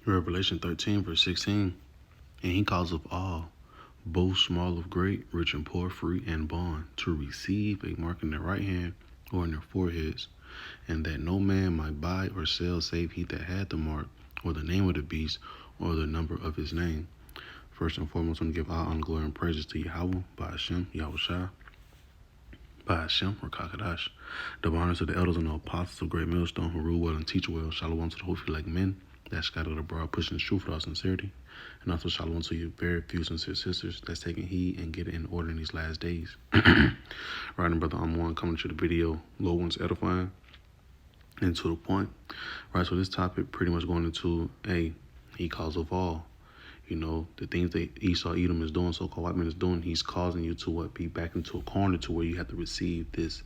Revelation 13, verse 16. And he causeth all, both small of great, rich and poor, free and bond, to receive a mark in their right hand or in their foreheads, and that no man might buy or sell save he that had the mark, or the name of the beast, or the number of his name. First and foremost, I'm going to give all honor, glory, and praises to Yahweh, by Hashem, Yahushua, by Hashem, or Kakadash. Double honors to the elders and the apostles of Great Millstone who rule well and teach well. Shalom to the whole like men that scattered abroad, pushing the truth without sincerity. And also shalom to you very few sincere sisters that's taking heed and getting in order in these last days. Right, and brother, I'm one coming to the video, low one's edifying and to the point. Right, so this topic pretty much going into he calls of all. You know, the things that Esau Edom is doing, so-called white man is doing, he's causing you to be back into a corner to where you have to receive this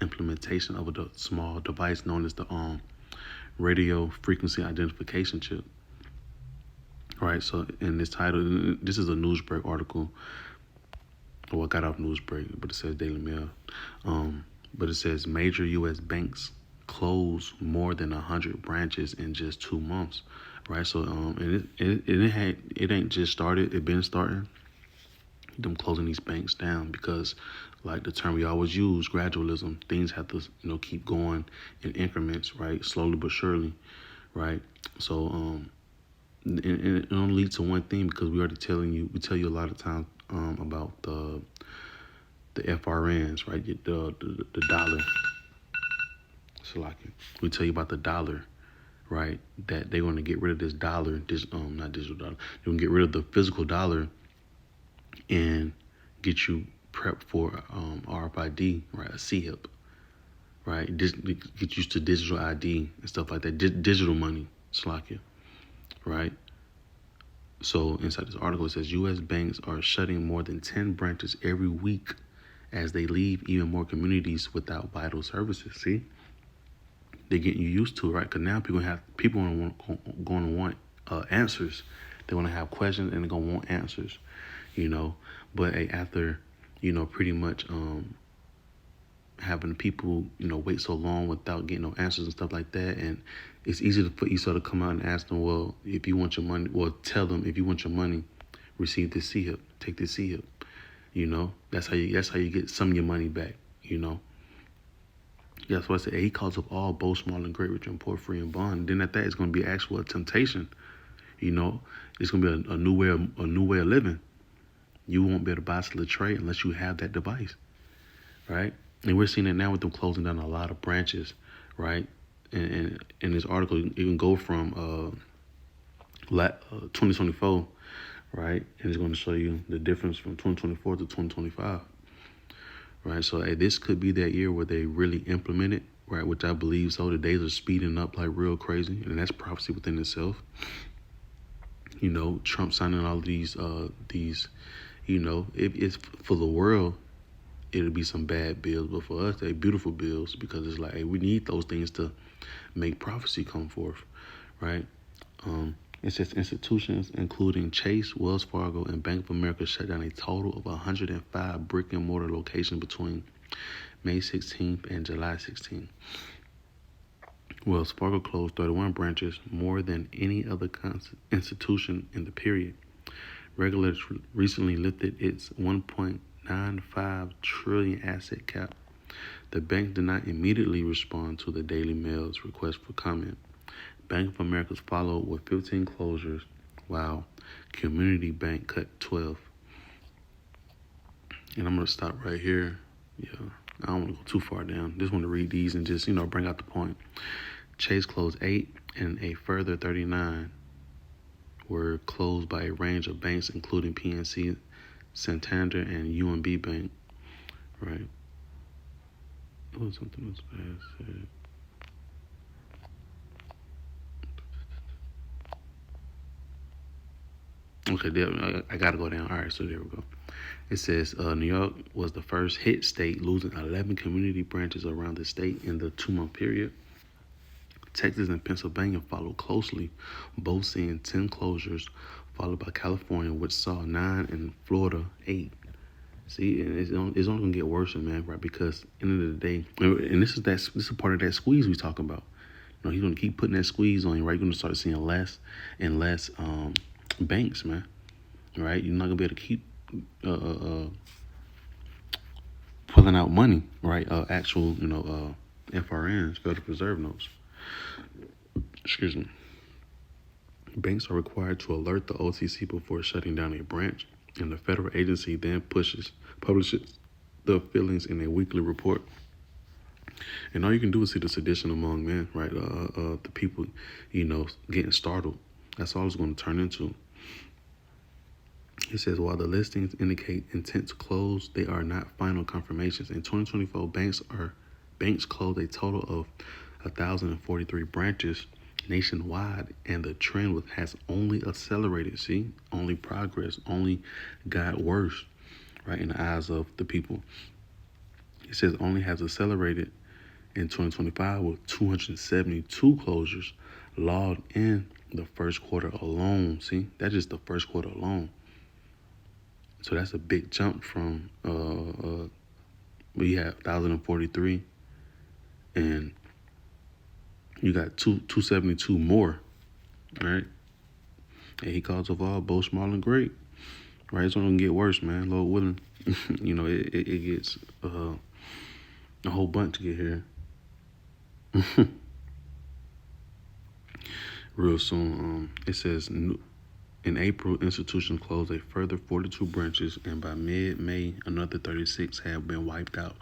implementation of a small device known as the radio frequency identification chip. Right, so in this title, this is a Newsbreak article. Well, I got off Newsbreak, but it says Daily Mail. But it says major U.S. banks close more than 100 branches in just 2 months. Right, so and it ain't just started. It been starting. Them closing these banks down because, like the term we always use, gradualism. Things have to keep going in increments, right, slowly but surely, right. So and it only leads to one thing because we tell you a lot of times about the FRNs, right, the dollar. So like we tell you about the dollar. Right, that they're going to get rid of this dollar, not digital dollar. They're going to get rid of the physical dollar and get you prepped for RFID, right, a CHIP, right, get used to digital ID and stuff like that, digital money, Slovakia, right. So inside this article it says U.S. banks are shutting more than 10 branches every week as they leave even more communities without vital services. See? They're getting you used to it, right? Because now people are going to want answers. They're going to have questions and they're going to want answers, But after, pretty much having people, wait so long without getting no answers and stuff like that, and it's easy for Esau to come out and ask them, well, if you want your money, well, tell them if you want your money, receive this CHIP, take this CHIP, That's how you get some of your money back, Yeah, that's what I said. He calls up all, both small and great, rich and poor, free and bond. Then at that, it's going to be actual temptation. It's going to be a new way of living. You won't be able to buy, sell, or trade unless you have that device, right? And we're seeing it now with them closing down a lot of branches, right? And in this article, you can go from 2024, right? And it's going to show you the difference from 2024 to 2025. Right, so this could be that year where they really implement it, right? Which I believe so. The days are speeding up like real crazy, and that's prophecy within itself. Trump signing all of these. If it's for the world, it'll be some bad bills, but for us, they're beautiful bills because it's like, hey, we need those things to make prophecy come forth, right? It says institutions including Chase, Wells Fargo, and Bank of America shut down a total of 105 brick and mortar locations between May 16th and July 16th. Wells Fargo closed 31 branches, more than any other institution in the period. Regulators recently lifted its $1.95 trillion asset cap. The bank did not immediately respond to the Daily Mail's request for comment. Bank of America's followed with 15 closures, while Community Bank cut 12. And I'm going to stop right here. Yeah, I don't want to go too far down. Just want to read these and just, bring out the point. Chase closed 8, and a further 39 were closed by a range of banks, including PNC, Santander, and UMB Bank. Right. It was something else I said. Okay, I got to go down. All right, so there we go. It says New York was the first hit state, losing 11 community branches around the state in the 2-month period. Texas and Pennsylvania followed closely, both seeing 10 closures, followed by California, which saw 9, and Florida 8. See, and it's only going to get worse, man, right? Because at the end of the day, and this is part of that squeeze we talking about. he's gonna keep putting that squeeze on you, right? You're gonna start seeing less and less banks, man. Right? You're not gonna be able to keep pulling out money, right? Actual, FRNs, Federal Reserve notes. Excuse me. Banks are required to alert the OCC before shutting down a branch, and the federal agency then publishes the findings in a weekly report. And all you can do is see the sedition among men, right? The people, getting startled. That's all it's going to turn into. It says, while the listings indicate intent to close, they are not final confirmations. In 2024, banks closed a total of 1,043 branches nationwide, and the trend has only accelerated. See, only progress, only got worse, right, in the eyes of the people. It says only has accelerated in 2025 with 272 closures logged in the first quarter alone. See, that's just the first quarter alone. So that's a big jump from we have 1,043, and you got 272 more, right? And he calls of all, both small and great, right? It's only gonna get worse, man. Lord willing, it gets a whole bunch to get here real soon. It says in April, institutions closed a further 42 branches, and by mid-May, another 36 have been wiped out.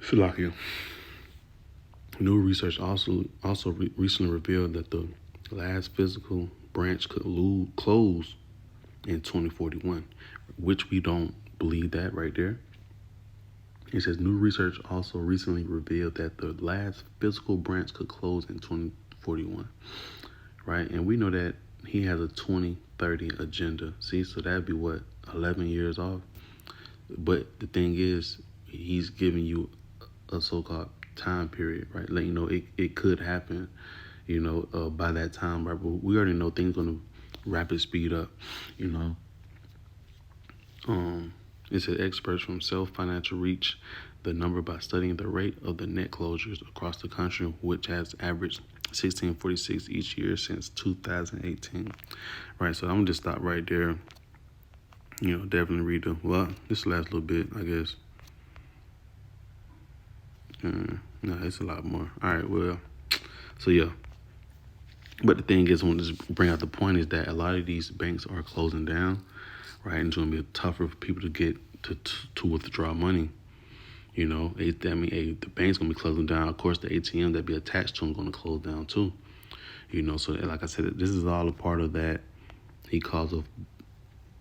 Shalakia. New research also recently revealed that the last physical branch could close in 2041, which we don't believe that right there. It says new research also recently revealed that the last physical branch could close in 2041, right? And we know that he has a 2030 agenda. See, so that'd be what, 11 years off. But the thing is, he's giving you a so-called time period, right? Let you know it could happen, by that time, right? But we already know things gonna rapid speed up, It said experts from Self Financial reach the number by studying the rate of the net closures across the country, which has averaged 1646 each year since 2018. Right, so I'm gonna just stop right there. Definitely read this last little bit, I guess. No, it's a lot more. All right, well, so yeah. But the thing is, I want to just bring out the point is that a lot of these banks are closing down, right? And it's going to be tougher for people to get to withdraw money. The bank's going to be closing down. Of course, the ATM that be attached to them going to close down too. So like I said, this is all a part of that. He calls of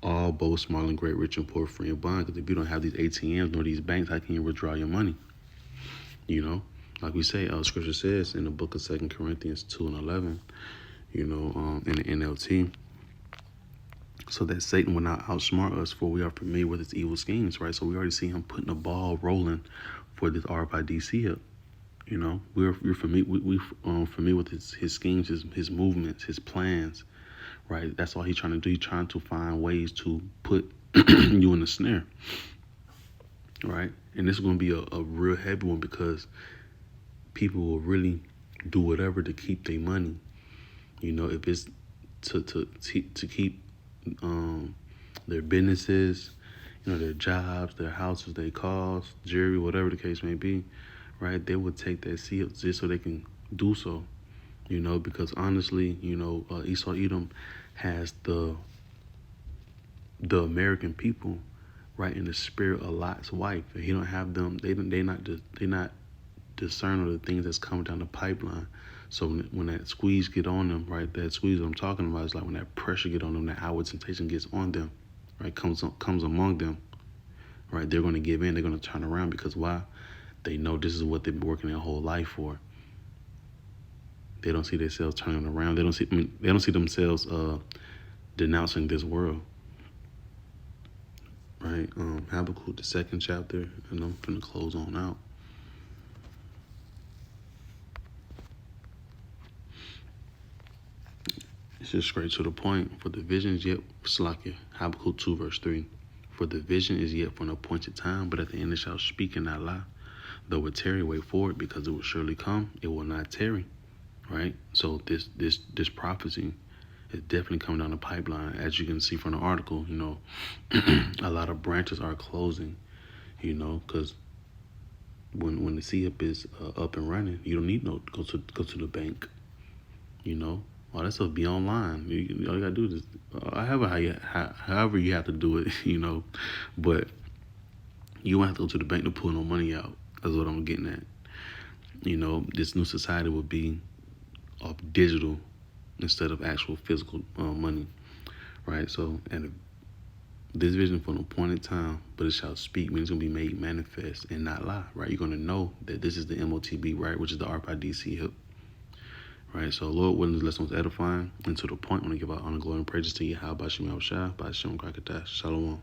all, both small and great, rich and poor, free and bond. Because if you don't have these ATMs nor these banks, how can you withdraw your money? Like we say, Scripture says in the book of 2 Corinthians 2 and 11, in the NLT, so that Satan will not outsmart us, for we are familiar with his evil schemes, right? So we already see him putting the ball rolling for this RFID up. We're familiar with his schemes, his movements, his plans, right? That's all he's trying to do. He's trying to find ways to put you in the snare, right? And this is going to be a real heavy one because people will really do whatever to keep their money. If it's to keep their businesses, their jobs, their houses, their cars, jewelry, whatever the case may be, right? They would take that seal just so they can do so, because honestly, Esau Edom has the American people, right, in the spirit of Lot's wife. And he don't have them. They not discern the things that's coming down the pipeline. So when that squeeze get on them, right, that squeeze I'm talking about is like when that pressure get on them, that outward temptation gets on them, right, comes among them, right, they're going to give in, they're going to turn around because why? They know this is what they've been working their whole life for. They don't see themselves turning around. They don't see themselves denouncing this world, right? Habakkuk, the 2nd chapter, and I'm going to close on out. It's just straight to the point. For the vision is yet, Slakia, Habakkuk 2 verse 3. For the vision is yet for an appointed time, but at the end it shall speak and not lie. Though it tarry, wait for it, because it will surely come. It will not tarry, right? So this prophecy is definitely coming down the pipeline. As you can see from the article, a lot of branches are closing, because when the CHIP is up and running, you don't need no go to the bank, all that stuff be online. All you gotta do is however you have to do it, but you won't have to go to the bank to pull no money out. That's what I'm getting at. This new society will be of digital instead of actual physical money, right? So, and this vision for an appointed time, but it shall speak, means it's going to be made manifest and not lie, right? You're going to know that this is the MOTB, right, which is the RPIDC hip, right? So, Lord willing, this lesson was edifying. And to the point, I want to give out honor, glory, and praises to you. How about Shem Shai, by Shem Krakatash. Shalom.